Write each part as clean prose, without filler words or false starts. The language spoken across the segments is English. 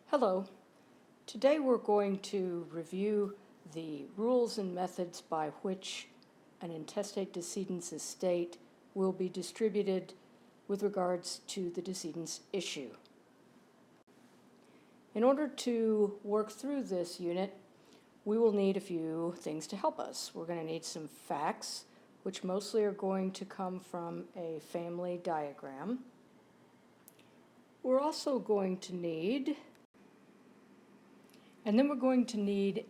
Hello. Today we're going to review the rules and methods by which an intestate decedent's estate will be distributed with regards to the decedent's issue. In order to work through this unit, we will need a few things to help us. We're going to need some facts, which mostly are going to come from a family diagram. We're also going to need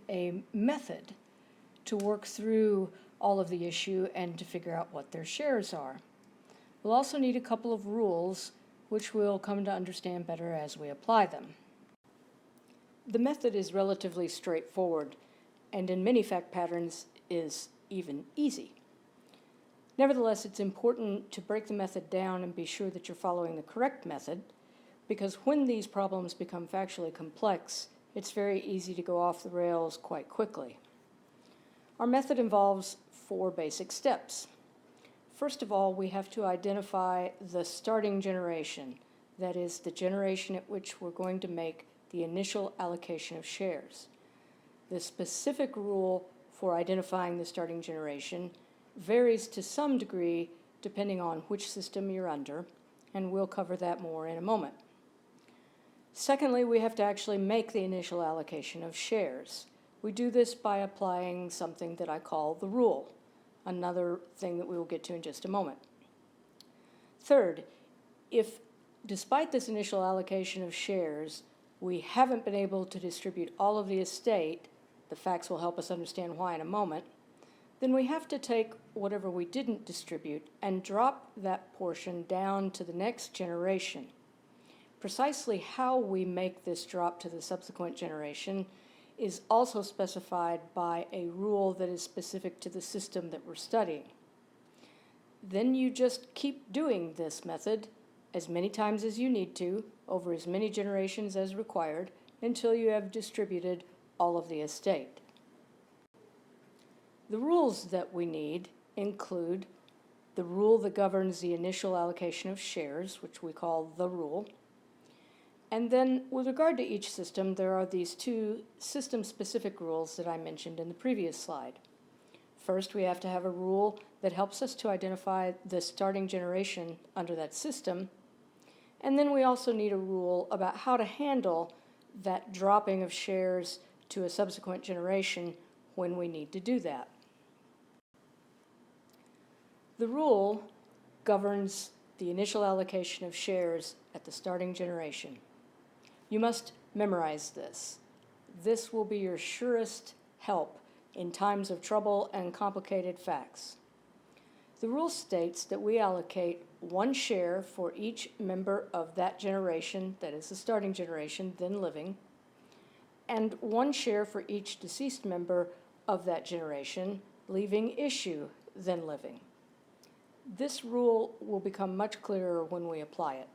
a method to work through all of the issue and to figure out what their shares are. We'll also need a couple of rules, which we'll come to understand better as we apply them. The method is relatively straightforward, and in many fact patterns is even easy. Nevertheless, it's important to break the method down and be sure that you're following the correct method, because when these problems become factually complex, it's very easy to go off the rails quite quickly. Our method involves 4 basic steps. First of all, we have to identify the starting generation, that is, the generation at which we're going to make the initial allocation of shares. The specific rule for identifying the starting generation varies to some degree depending on which system you're under, and we'll cover that more in a moment. Secondly, we have to actually make the initial allocation of shares. We do this by applying something that I call the rule, another thing that we will get to in just a moment. Third, if despite this initial allocation of shares, we haven't been able to distribute all of the estate, the facts will help us understand why in a moment, then we have to take whatever we didn't distribute and drop that portion down to the next generation. Precisely how we make this drop to the subsequent generation is also specified by a rule that is specific to the system that we're studying. Then you just keep doing this method as many times as you need to, over as many generations as required, until you have distributed all of the estate. The rules that we need include the rule that governs the initial allocation of shares, which we call the rule. And then, with regard to each system, there are these 2 system-specific rules that I mentioned in the previous slide. First, we have to have a rule that helps us to identify the starting generation under that system. And then we also need a rule about how to handle that dropping of shares to a subsequent generation when we need to do that. The rule governs the initial allocation of shares at the starting generation. You must memorize this. This will be your surest help in times of trouble and complicated facts. The rule states that we allocate 1 share for each member of that generation, that is the starting generation, then living, and 1 share for each deceased member of that generation, leaving issue, then living. This rule will become much clearer when we apply it.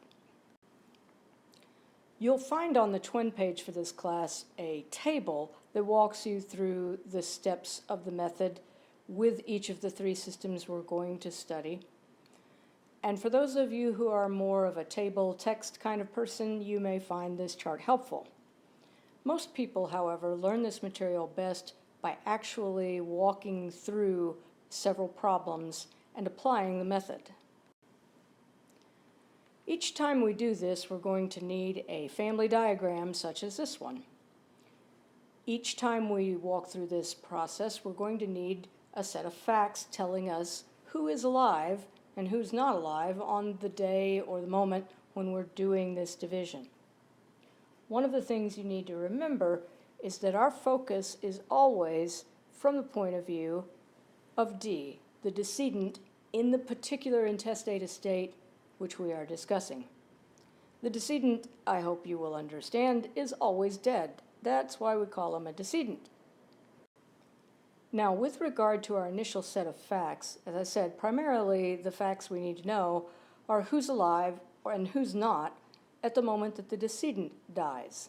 You'll find on the twin page for this class a table that walks you through the steps of the method with each of the 3 systems we're going to study. And for those of you who are more of a table text kind of person, you may find this chart helpful. Most people, however, learn this material best by actually walking through several problems and applying the method. Each time we do this, we're going to need a family diagram such as this one. Each time we walk through this process, we're going to need a set of facts telling us who is alive and who's not alive on the day or the moment when we're doing this division. One of the things you need to remember is that our focus is always from the point of view of D, the decedent in the particular intestate estate which we are discussing. The decedent, I hope you will understand, is always dead. That's why we call him a decedent. Now, with regard to our initial set of facts, as I said, primarily the facts we need to know are who's alive and who's not at the moment that the decedent dies.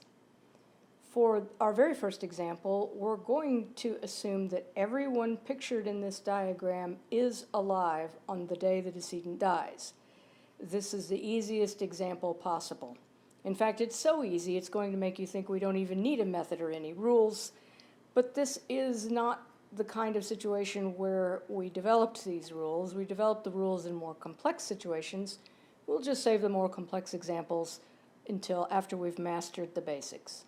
For our very first example, we're going to assume that everyone pictured in this diagram is alive on the day the decedent dies. This is the easiest example possible. In fact, it's so easy, it's going to make you think we don't even need a method or any rules. But this is not the kind of situation where we developed these rules. We developed the rules in more complex situations. We'll just save the more complex examples until after we've mastered the basics.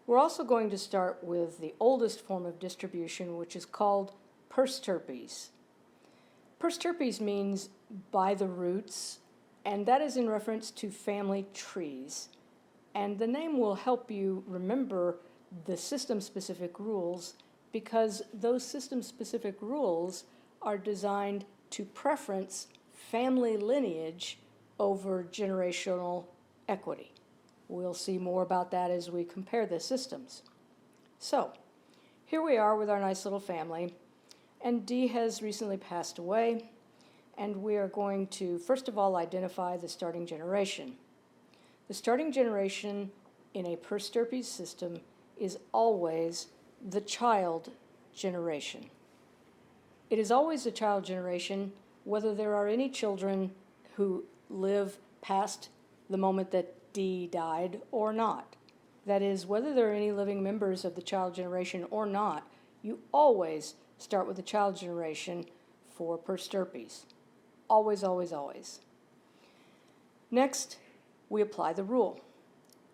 We're also going to start with the oldest form of distribution, which is called persterpes. Persterpes means by the roots, and that is in reference to family trees. And the name will help you remember the system-specific rules because those system-specific rules are designed to preference family lineage over generational equity. We'll see more about that as we compare the systems. So, here we are with our nice little family, and D has recently passed away, and we are going to, first of all, identify the starting generation. The starting generation in a persterpes system is always the child generation. It is always the child generation, whether there are any children who live past the moment that D died or not. That is, whether there are any living members of the child generation or not, you always start with the child generation for persterpes. Always, always, always. Next, we apply the rule.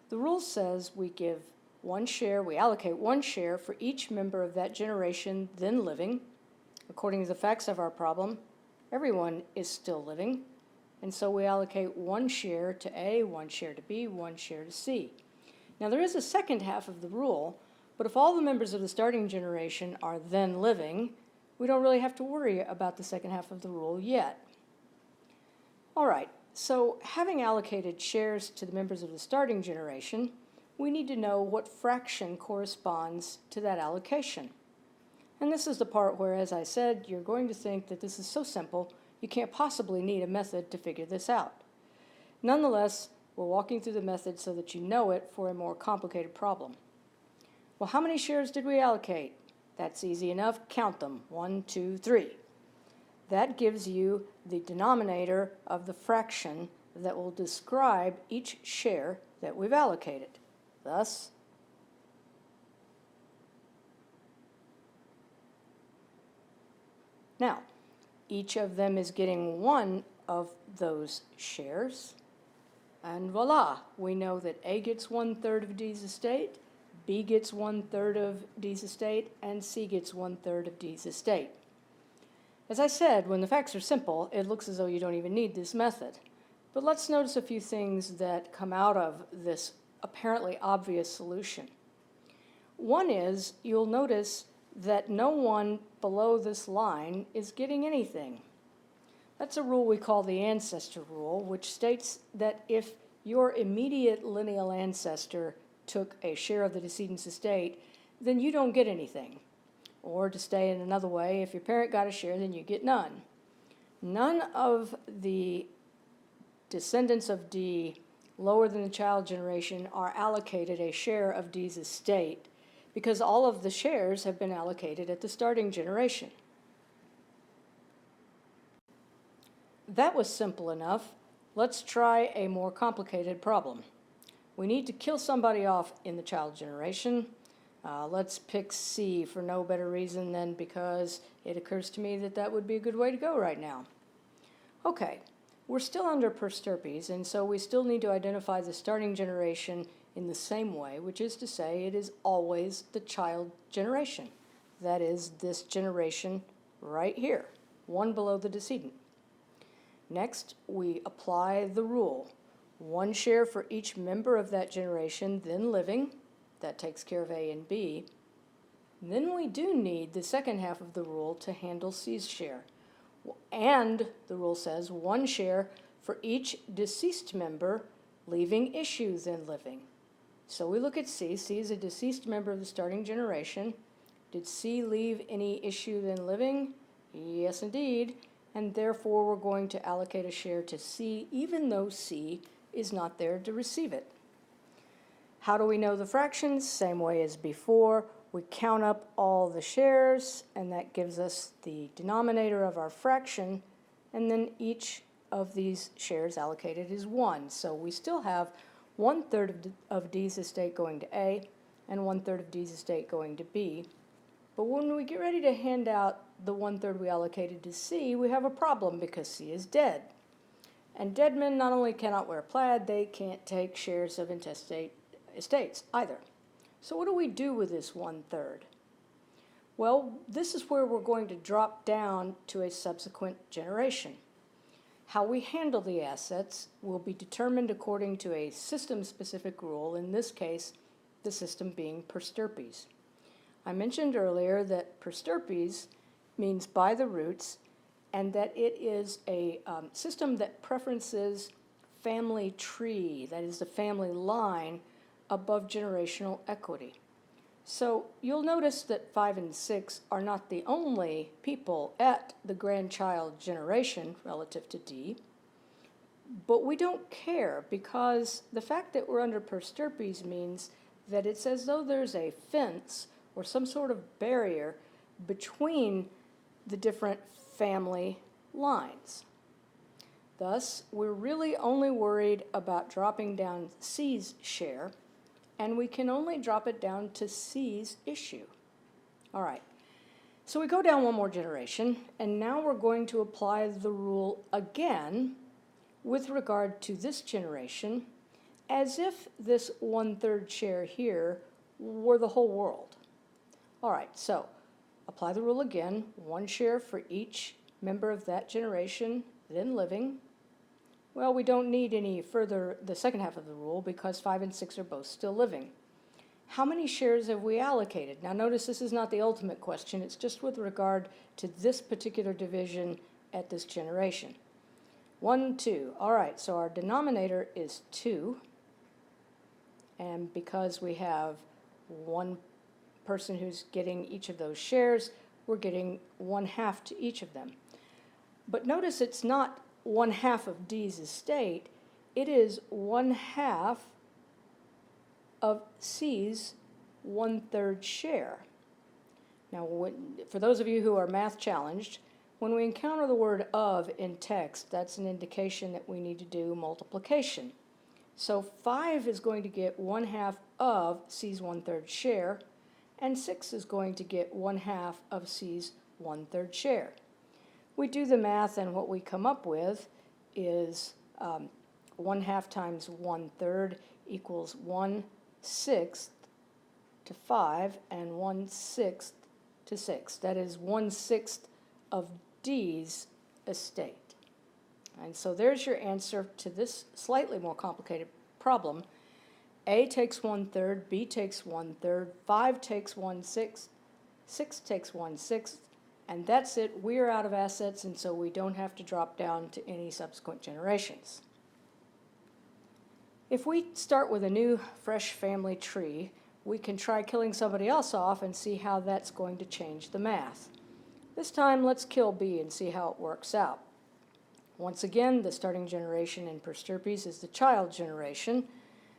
The rule says we give one share, we allocate one share for each member of that generation then living. According to the facts of our problem, everyone is still living, and so we allocate one share to A, one share to B, one share to C. Now there is a second half of the rule, but if all the members of the starting generation are then living, we don't really have to worry about the second half of the rule yet. All right, so having allocated shares to the members of the starting generation, we need to know what fraction corresponds to that allocation. And this is the part where, as I said, you're going to think that this is so simple, you can't possibly need a method to figure this out. Nonetheless, we're walking through the method so that you know it for a more complicated problem. Well, how many shares did we allocate? That's easy enough. Count them. 1, 2, 3. That gives you the denominator of the fraction that will describe each share that we've allocated. Thus, now, each of them is getting one of those shares, and voila, we know that A gets 1/3 of D's estate, B gets 1/3 of D's estate, and C gets 1/3 of D's estate. As I said, when the facts are simple, it looks as though you don't even need this method. But let's notice a few things that come out of this apparently obvious solution. One is, you'll notice that no one below this line is getting anything. That's a rule we call the Ancestor Rule, which states that if your immediate lineal ancestor took a share of the decedent's estate, then you don't get anything. Or to say in another way, if your parent got a share, then you get none. None of the descendants of D lower than the child generation are allocated a share of D's estate because all of the shares have been allocated at the starting generation. That was simple enough. Let's try a more complicated problem. We need to kill somebody off in the child generation. Let's pick C for no better reason than because it occurs to me that that would be a good way to go right now. Okay, we're still under persterpes, and so we still need to identify the starting generation in the same way, which is to say it is always the child generation. That is this generation right here, one below the decedent. Next, we apply the rule. One share for each member of that generation then living. That takes care of A and B. Then we do need the second half of the rule to handle C's share. And the rule says one share for each deceased member leaving issue then living. So we look at C. C is a deceased member of the starting generation. Did C leave any issue then living? Yes, indeed. And therefore we're going to allocate a share to C even though C is not there to receive it. How do we know the fractions? Same way as before. We count up all the shares, and that gives us the denominator of our fraction, and then each of these shares allocated is 1. So we still have 1/3 of D's estate going to A, and 1/3 of D's estate going to B. But when we get ready to hand out the 1/3 we allocated to C, we have a problem because C is dead. And dead men not only cannot wear plaid, they can't take shares of intestate estates either. So what do we do with this 1/3? Well, this is where we're going to drop down to a subsequent generation. How we handle the assets will be determined according to a system-specific rule, in this case, the system being Persterpes. I mentioned earlier that Persterpes means by the roots, and that it is a system that preferences family tree, that is the family line, above generational equity. So you'll notice that 5 and 6 are not the only people at the grandchild generation relative to D, but we don't care because the fact that we're under Persterpes means that it's as though there's a fence or some sort of barrier between the different family lines. Thus, we're really only worried about dropping down C's share, and we can only drop it down to C's issue. All right, so we go down one more generation, and now we're going to apply the rule again with regard to this generation, as if this 1/3 share here were the whole world. All right, so apply the rule again, 1 share for each member of that generation then living. Well, we don't need any further the second half of the rule because 5 and 6 are both still living. How many shares have we allocated? Now notice this is not the ultimate question, it's just with regard to this particular division at this generation. 1, 2. All right, so our denominator is 2. And because we have one person who's getting each of those shares, we're getting 1/2 to each of them. But notice it's not 1/2 of D's estate, it is 1/2 of C's 1/3 share. Now, for those of you who are math challenged, when we encounter the word of in text, that's an indication that we need to do multiplication. So 5 is going to get 1/2 of C's 1/3 share, and 6 is going to get 1/2 of C's 1/3 share. We do the math, and what we come up with is 1/2 times 1/3 equals 1/6 to 5 and 1/6 to 6. That is 1/6 of D's estate. And so there's your answer to this slightly more complicated problem. A takes 1/3, B takes 1/3, 5 takes 1/6, 6 takes 1/6, and that's it. We're out of assets, and so we don't have to drop down to any subsequent generations. If we start with a new, fresh family tree, we can try killing somebody else off and see how that's going to change the math. This time, let's kill B and see how it works out. Once again, the starting generation in Persterpes is the child generation,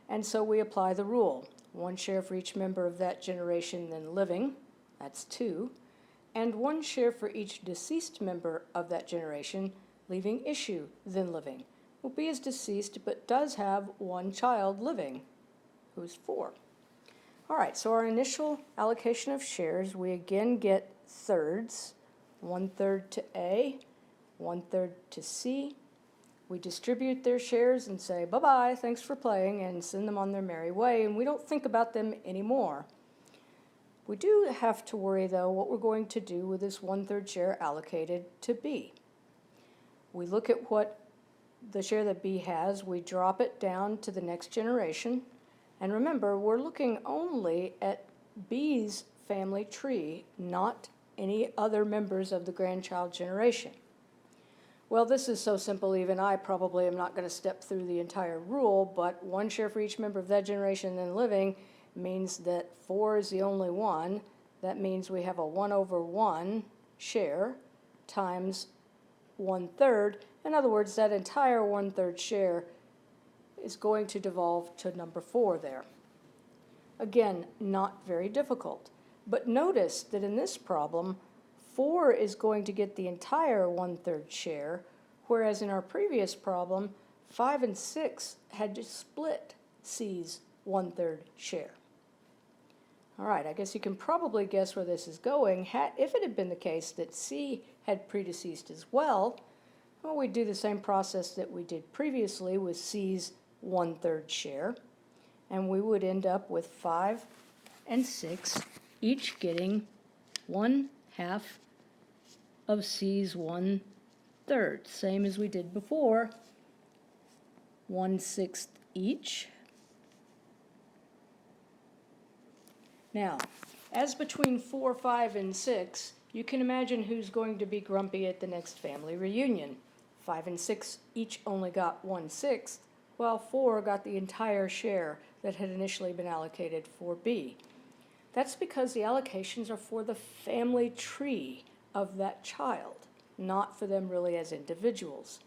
and so we apply the rule. 1 share for each member of that generation then living, that's 2, and 1 share for each deceased member of that generation, leaving issue then living. Well, B is deceased, but does have 1 child living, who's 4. All right, so our initial allocation of shares, we again get thirds, 1/3 to A, 1/3 to C. We distribute their shares and say, bye-bye, thanks for playing, and send them on their merry way, and we don't think about them anymore. We do have to worry, though, what we're going to do with this 1/3 share allocated to B. We look at what the share that B has, we drop it down to the next generation, and remember, we're looking only at B's family tree, not any other members of the grandchild generation. Well, this is so simple, even I probably am not going to step through the entire rule, but 1 share for each member of that generation then living means that 4 is the only one. That means we have a 1/1 share times 1/3. In other words, that entire 1/3 share is going to devolve to number 4 there. Again, not very difficult. But notice that in this problem, 4 is going to get the entire 1/3 share, whereas in our previous problem, 5 and 6 had to split C's 1/3 share. All right, I guess you can probably guess where this is going. If it had been the case that C had predeceased as well, we'd do the same process that we did previously with C's 1/3 share, and we would end up with 5 and 6 each getting 1/2 of C's 1/3, same as we did before, 1/6 each. Now, as between 4, 5, and 6, you can imagine who's going to be grumpy at the next family reunion. 5 and 6 each only got 1/6, while 4 got the entire share that had initially been allocated for B. That's because the allocations are for the family tree of that child, not for them really as individuals.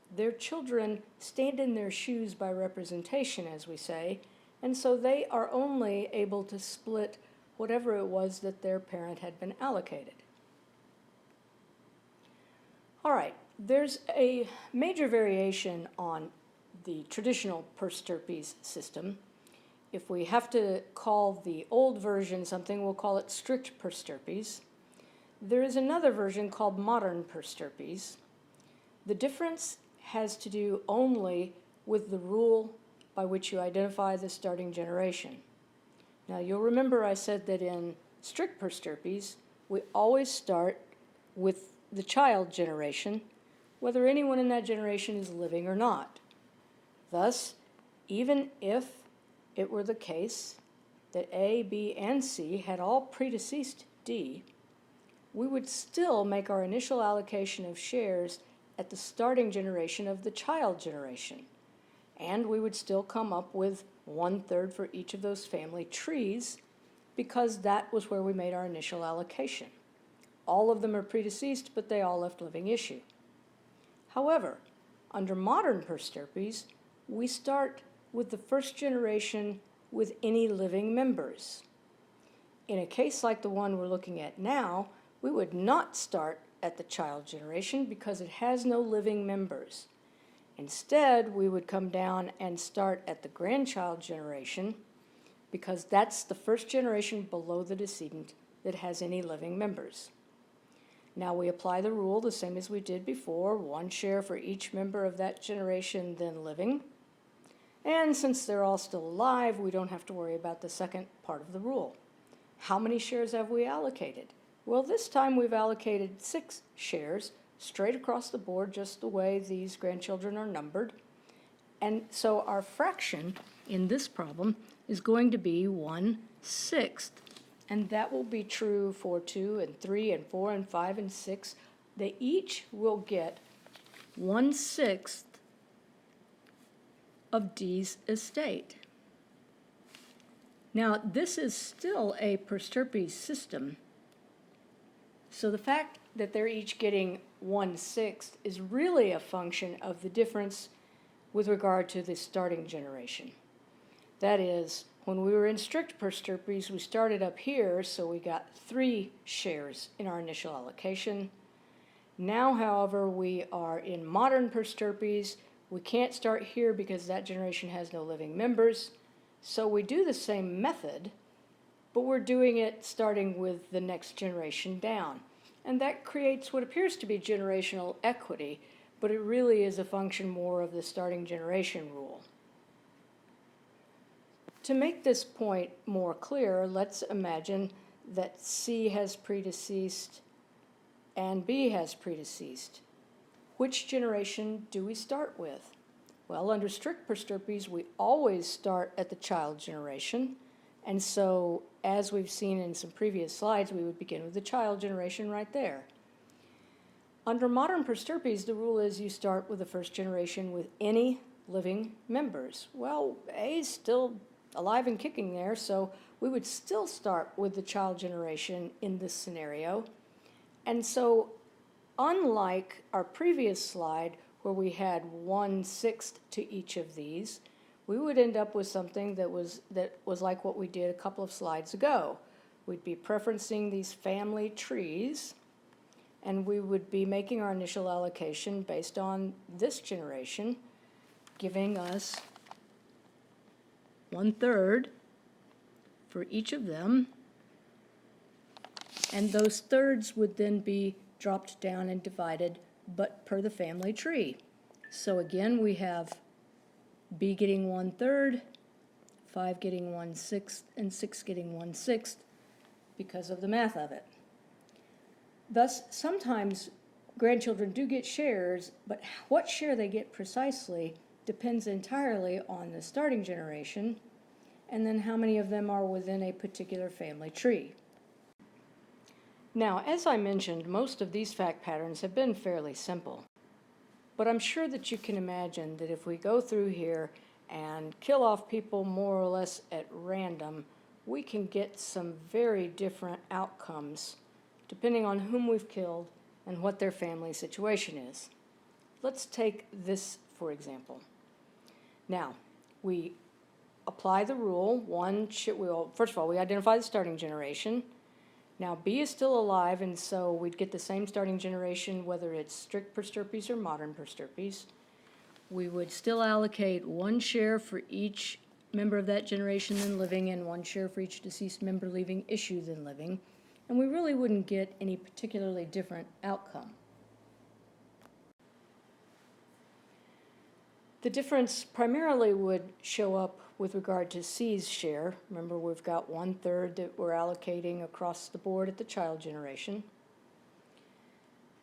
Their children stand in their shoes by representation, as we say, and so they are only able to split whatever it was that their parent had been allocated. All right, there's a major variation on the traditional per stirpes system. If we have to call the old version something, we'll call it strict per stirpes. There is another version called modern per stirpes. The difference has to do only with the rule by which you identify the starting generation. Now, you'll remember I said that in strict per stirpes, we always start with the child generation, whether anyone in that generation is living or not. Thus, even if it were the case that A, B, and C had all predeceased D, we would still make our initial allocation of shares at the starting generation of the child generation. And we would still come up with 1/3 for each of those family trees because that was where we made our initial allocation. All of them are predeceased, but they all left living issue. However, under modern per stirpes, we start with the first generation with any living members. In a case like the one we're looking at now, we would not start at the child generation because it has no living members. Instead, we would come down and start at the grandchild generation because that's the first generation below the decedent that has any living members. Now we apply the rule the same as we did before, 1 share for each member of that generation then living. And since they're all still alive, we don't have to worry about the second part of the rule. How many shares have we allocated? Well, this time we've allocated 6 shares straight across the board, just the way these grandchildren are numbered. And so our fraction in this problem is going to be 1/6. And that will be true for 2 and 3 and 4 and 5 and 6. They each will get 1/6 of D's estate. Now, this is still a per stirpes system. So the fact that they're each getting 1/6 is really a function of the difference with regard to the starting generation. That is, when we were in strict per stirpes, we started up here, so we got 3 shares in our initial allocation. Now, however, we are in modern per stirpes. We can't start here because that generation has no living members. So we do the same method, but we're doing it starting with the next generation down. And that creates what appears to be generational equity, but it really is a function more of the starting generation rule. To make this point more clear, let's imagine that C has predeceased and B has predeceased. Which generation do we start with? Well, under strict per stirpes, we always start at the child generation. And so, as we've seen in some previous slides, we would begin with the child generation right there. Under modern per stirpes, the rule is you start with the first generation with any living members. Well, A is still alive and kicking there, so we would still start with the child generation in this scenario. And so, unlike our previous slide where we had 1/6 to each of these, we would end up with something that was like what we did a couple of slides ago. We'd be preferencing these family trees, and we would be making our initial allocation based on this generation, giving us 1/3 for each of them, and those thirds would then be dropped down and divided, but per the family tree. So again, we have B getting 1/3, 5 getting 1/6, and 6 getting 1/6 because of the math of it. Thus, sometimes grandchildren do get shares, but what share they get precisely depends entirely on the starting generation, and then how many of them are within a particular family tree. Now, as I mentioned, most of these fact patterns have been fairly simple, but I'm sure that you can imagine that if we go through here and kill off people more or less at random, we can get some very different outcomes depending on whom we've killed and what their family situation is. Let's take this for example. Now, we apply the rule. First of all, we identify the starting generation. Now, B is still alive, and so we'd get the same starting generation whether it's strict per stirpes or modern per stirpes. We would still allocate 1 share for each member of that generation then living and 1 share for each deceased member leaving issue then living, and we really wouldn't get any particularly different outcome. The difference primarily would show up with regard to C's share. Remember, we've got 1/3 that we're allocating across the board at the child generation.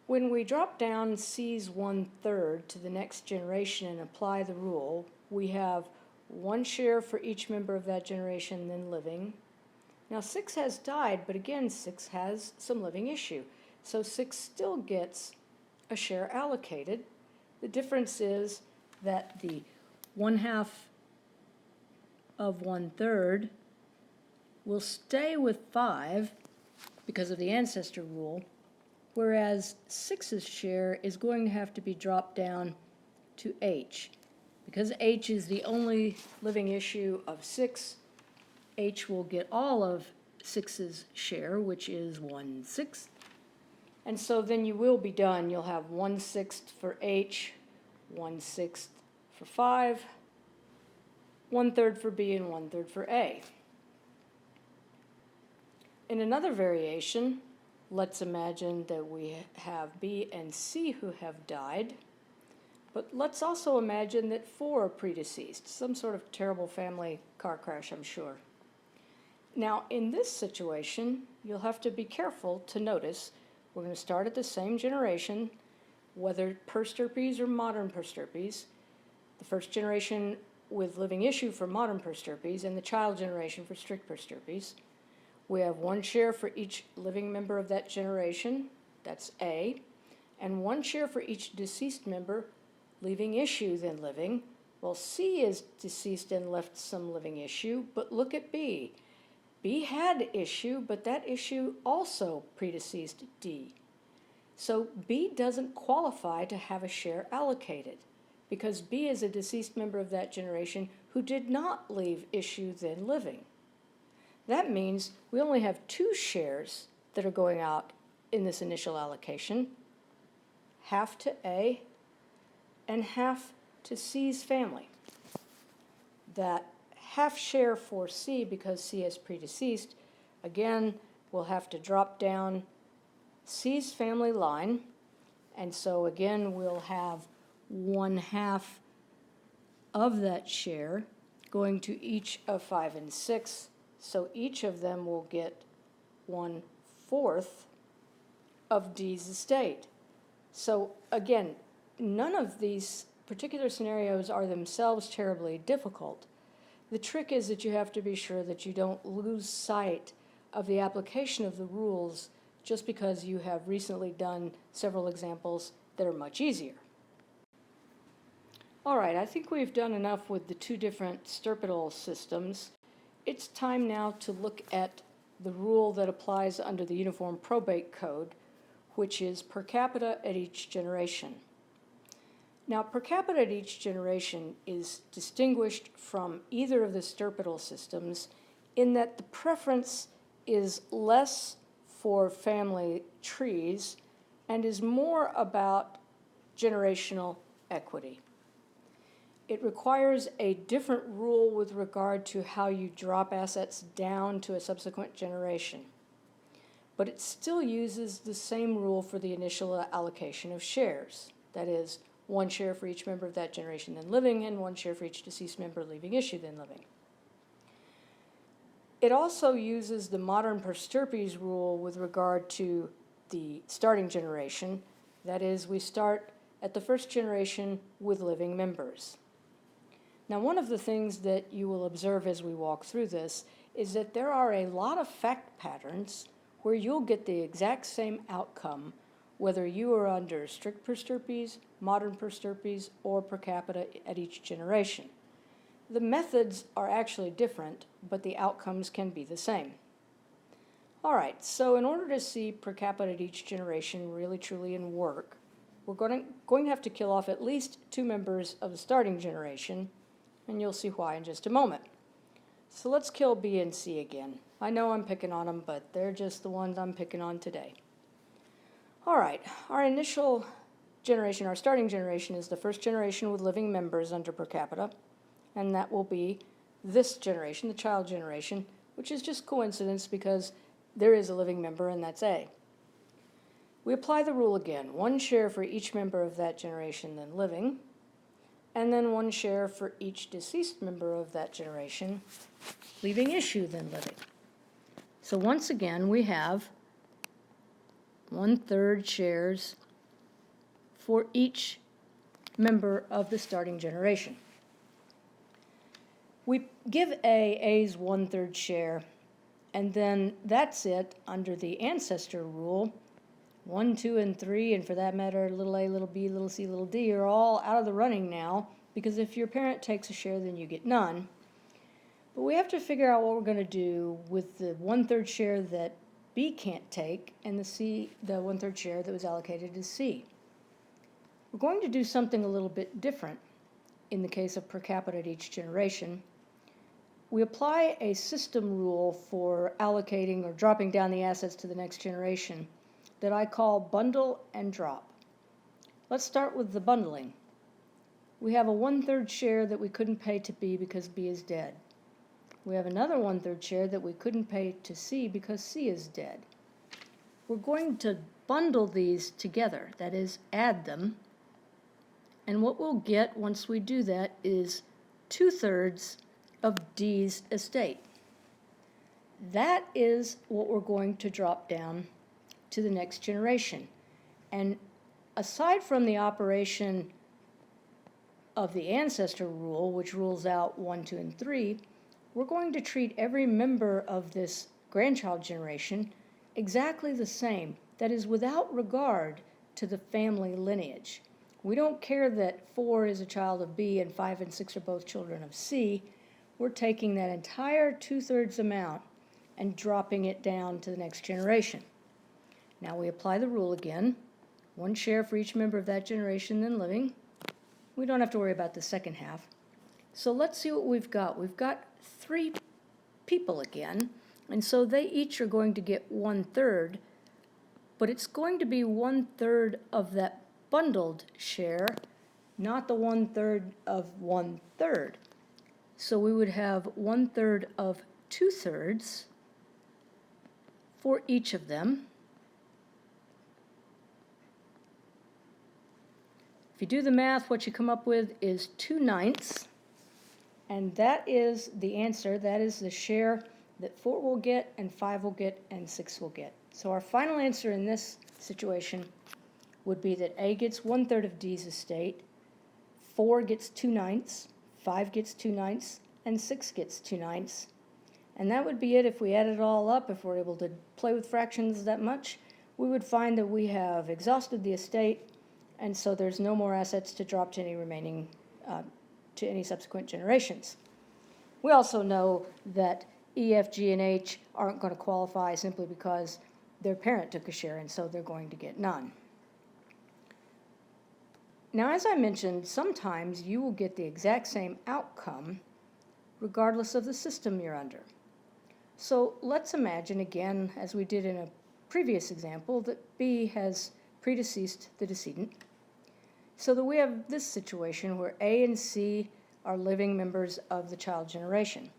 When we drop down C's 1/3 to the next generation and apply the rule, we have 1 share for each member of that generation then living. Now, 6 has died, but again, 6 has some living issue. So 6 still gets a share allocated. The difference is that the 1/2 of 1/3 will stay with 5 because of the ancestor rule, whereas 6's share is going to have to be dropped down to H. Because H is the only living issue of 6, H will get all of 6's share, which is 1/6. And so then you will be done. You'll have 1/6 for H, 1/6 for 5, 1/3 for B, and 1/3 for A. In another variation, let's imagine that we have B and C who have died, but let's also imagine that 4 are predeceased, some sort of terrible family car crash, I'm sure. Now, in this situation, you'll have to be careful to notice we're going to start at the same generation, whether per stirpes or modern per stirpes, the first generation with living issue for modern per stirpes and the child generation for strict per stirpes. We have 1 share for each living member of that generation, that's A, and 1 share for each deceased member leaving issue then living. Well, C is deceased and left some living issue, but look at B. B had issue, but that issue also predeceased D. So B doesn't qualify to have a share allocated because B is a deceased member of that generation who did not leave issue then living. That means we only have 2 shares that are going out in this initial allocation, half to A and half to C's family. That half share for C, because C is predeceased, again, we'll have to drop down C's family line, and so again we'll have 1/2 of that share going to each of 5 and 6, so each of them will get 1/4 of D's estate. So again, none of these particular scenarios are themselves terribly difficult. The trick is that you have to be sure that you don't lose sight of the application of the rules just because you have recently done several examples that are much easier. All right, I think we've done enough with the 2 different stirpital systems. It's time now to look at the rule that applies under the Uniform Probate Code, which is per capita at each generation. Now, per capita at each generation is distinguished from either of the stirpital systems in that the preference is less for family trees and is more about generational equity. It requires a different rule with regard to how you drop assets down to a subsequent generation. But it still uses the same rule for the initial allocation of shares. That is, 1 share for each member of that generation then living, and 1 share for each deceased member leaving issue then living. It also uses the modern predeceased rule with regard to the starting generation. That is, we start at the first generation with living members. Now, one of the things that you will observe as we walk through this is that there are a lot of fact patterns where you'll get the exact same outcome, whether you are under strict predeceased, modern predeceased, or per capita at each generation. The methods are actually different, but the outcomes can be the same. All right, so in order to see per capita at each generation really truly in work, we're going to have to kill off at least 2 members of the starting generation, and you'll see why in just a moment. So let's kill B and C again. I know I'm picking on them, but they're just the ones I'm picking on today. All right, our initial generation, our starting generation, is the first generation with living members under per capita, and that will be this generation, the child generation, which is just coincidence because there is a living member, and that's A. We apply the rule again, 1 share for each member of that generation then living, and then 1 share for each deceased member of that generation leaving issue then living. So once again, we have 1/3 shares for each member of the starting generation. We give A's 1/3 share, and then that's it under the Ancestor Rule. 1, 2, and 3, and for that matter, little a, little b, little c, little d, are all out of the running now, because if your parent takes a share, then you get none. But we have to figure out what we're going to do with the 1/3 share that B can't take and the 1/3 share that was allocated to C. We're going to do something a little bit different in the case of per capita at each generation. We apply a system rule for allocating or dropping down the assets to the next generation that I call bundle and drop. Let's start with the bundling. We have a 1/3 share that we couldn't pay to B because B is dead. We have another 1/3 share that we couldn't pay to C because C is dead. We're going to bundle these together, that is, add them, and what we'll get once we do that is 2/3 of D's estate. That is what we're going to drop down to the next generation. And aside from the operation of the Ancestor Rule, which rules out 1, 2, and 3, we're going to treat every member of this grandchild generation exactly the same, that is, without regard to the family lineage. We don't care that 4 is a child of B and 5 and 6 are both children of C. We're taking that entire 2/3 amount and dropping it down to the next generation. Now we apply the rule again, 1 share for each member of that generation then living. We don't have to worry about the second half. So let's see what we've got. We've got 3 people again, and so they each are going to get 1/3, but it's going to be 1/3 of that bundled share, not the 1/3 of 1/3. So we would have 1/3 of 2/3 for each of them. If you do the math, what you come up with is 2/9, and that is the answer. That is the share that 4 will get, and 5 will get, and 6 will get. So our final answer in this situation would be that A gets 1/3 of D's estate, 4 gets 2/9, 5 gets 2/9, and 6 gets 2/9. And that would be it if we add it all up. If we're able to play with fractions that much, we would find that we have exhausted the estate, and so there's no more assets to drop to any remaining, to any subsequent generations. We also know that E, F, G, and H aren't going to qualify simply because their parent took a share, and so they're going to get none. Now, as I mentioned, sometimes you will get the exact same outcome regardless of the system you're under. So let's imagine again, as we did in a previous example, that B has predeceased the decedent, so that we have this situation where A and C are living members of the child generation.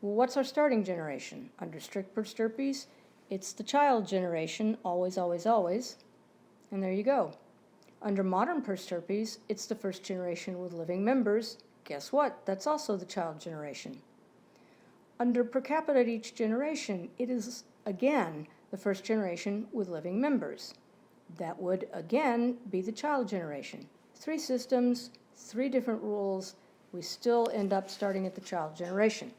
Well, what's our starting generation? Under strict prostirpes, it's the child generation, always, always, always. And there you go. Under modern prostirpes, it's the first generation with living members. Guess what? That's also the child generation. Under per capita at each generation, it is, again, the first generation with living members. That would, again, be the child generation. 3 systems, 3 different rules. We still end up starting at the child generation.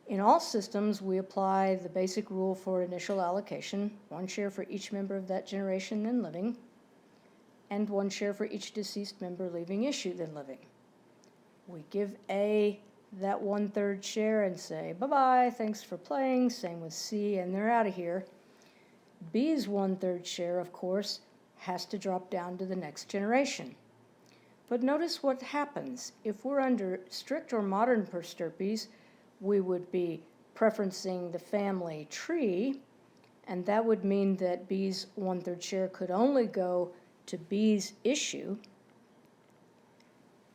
In all systems, we apply the basic rule for initial allocation, 1 share for each member of that generation then living, and 1 share for each deceased member leaving issue then living. We give A that 1/3 share and say, bye-bye, thanks for playing, same with C, and they're out of here. B's 1/3 share, of course, has to drop down to the next generation. But notice what happens. If we're under strict or modern prostirpes, we would be preferencing the family tree, and that would mean that B's 1/3 share could only go to B's issue.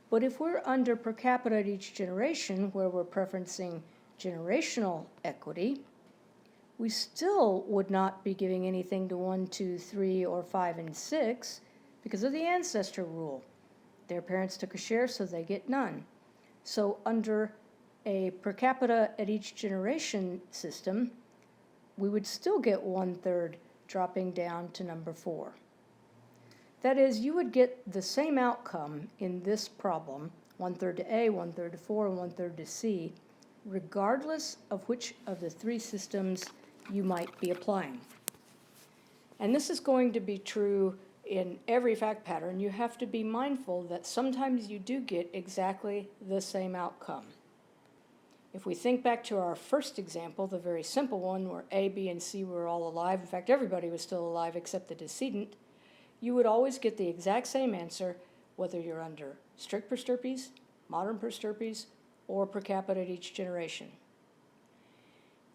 But if we're under per capita at each generation, where we're preferencing generational equity, we still would not be giving anything to 1, 2, 3, or 5, and 6 because of the ancestor rule. Their parents took a share, so they get none. So under a per capita at each generation system, we would still get 1/3 dropping down to number 4. That is, you would get the same outcome in this problem, 1/3 to A, 1/3 to 4, and 1/3 to C, regardless of which of the 3 systems you might be applying. And this is going to be true in every fact pattern. You have to be mindful that sometimes you do get exactly the same outcome. If we think back to our first example, the very simple one where A, B, and C were all alive, in fact everybody was still alive except the decedent, you would always get the exact same answer whether you're under strict prostirpes, modern prostirpes, or per capita at each generation.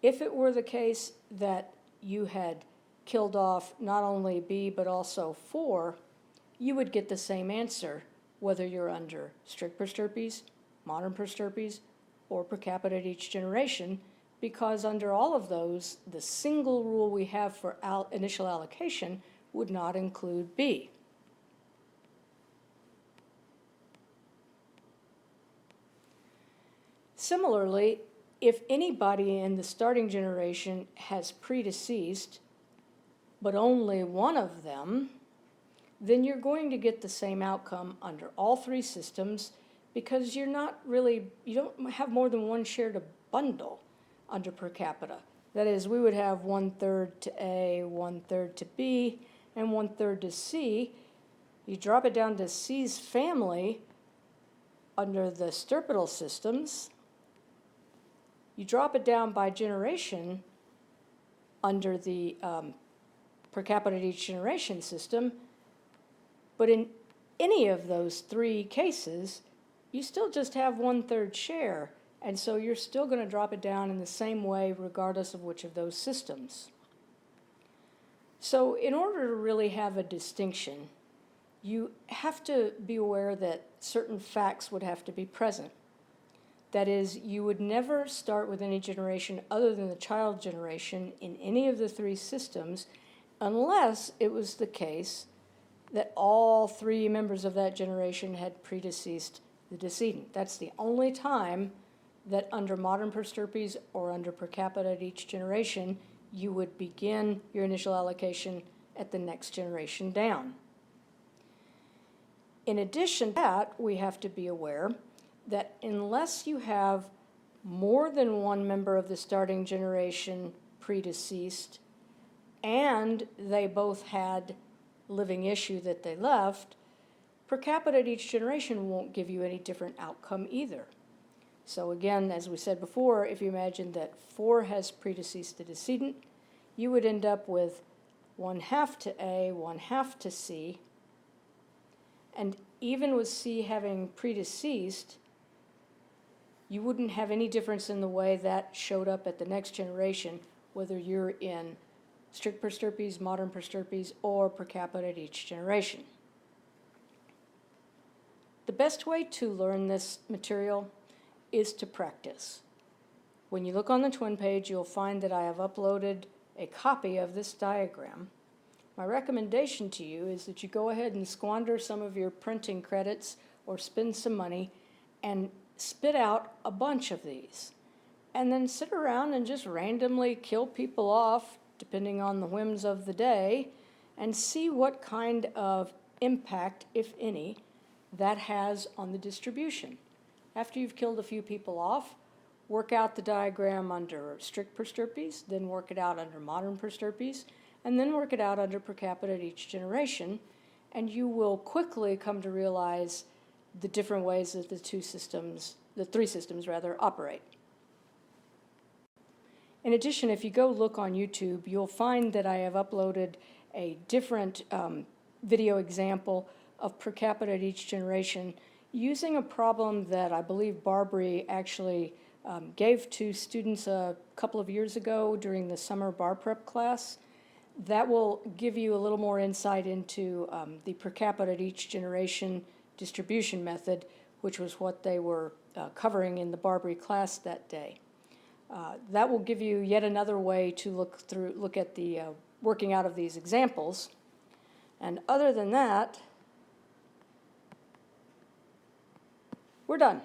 If it were the case that you had killed off not only B but also 4, you would get the same answer whether you're under strict prostirpes, modern prostirpes, or per capita at each generation, because under all of those, the single rule we have for initial allocation would not include B. Similarly, if anybody in the starting generation has predeceased, but only one of them, then you're going to get the same outcome under all 3 systems because you don't have more than 1 share to bundle under per capita. That is, we would have 1/3 to A, 1/3 to B, and 1/3 to C. You drop it down to C's family under the stirpidal systems. You drop it down by generation under the per capita at each generation system. But in any of those 3 cases, you still just have 1/3 share. And so you're still going to drop it down in the same way regardless of which of those systems. So in order to really have a distinction, you have to be aware that certain facts would have to be present. That is, you would never start with any generation other than the child generation in any of the 3 systems unless it was the case that all 3 members of that generation had predeceased the decedent. That's the only time that under modern prostirpes or under per capita at each generation, you would begin your initial allocation at the next generation down. In addition to that, we have to be aware that unless you have more than 1 member of the starting generation predeceased and they both had living issue that they left, per capita at each generation won't give you any different outcome either. So again, as we said before, if you imagine that 4 has predeceased the decedent, you would end up with 1/2 to A, 1/2 to C. And even with C having predeceased, you wouldn't have any difference in the way that showed up at the next generation, whether you're in strict prostirpes, modern prostirpes, or per capita at each generation. The best way to learn this material is to practice. When you look on the twin page, you'll find that I have uploaded a copy of this diagram. My recommendation to you is that you go ahead and squander some of your printing credits or spend some money and spit out a bunch of these. And then sit around and just randomly kill people off, depending on the whims of the day, and see what kind of impact, if any, that has on the distribution. After you've killed a few people off, work out the diagram under strict prosterpes, then work it out under modern prosterpes, and then work it out under per capita at each generation, and you will quickly come to realize the different ways that the three systems operate. In addition, if you go look on YouTube, you'll find that I have uploaded a different video example of per capita at each generation using a problem that I believe Barbary actually gave to students a couple of years ago during the summer bar prep class. That will give you a little more insight into the per capita at each generation distribution method, which was what they were covering in the Barbary class that day. That will give you yet another way to look at the working out of these examples. And other than that, we're done.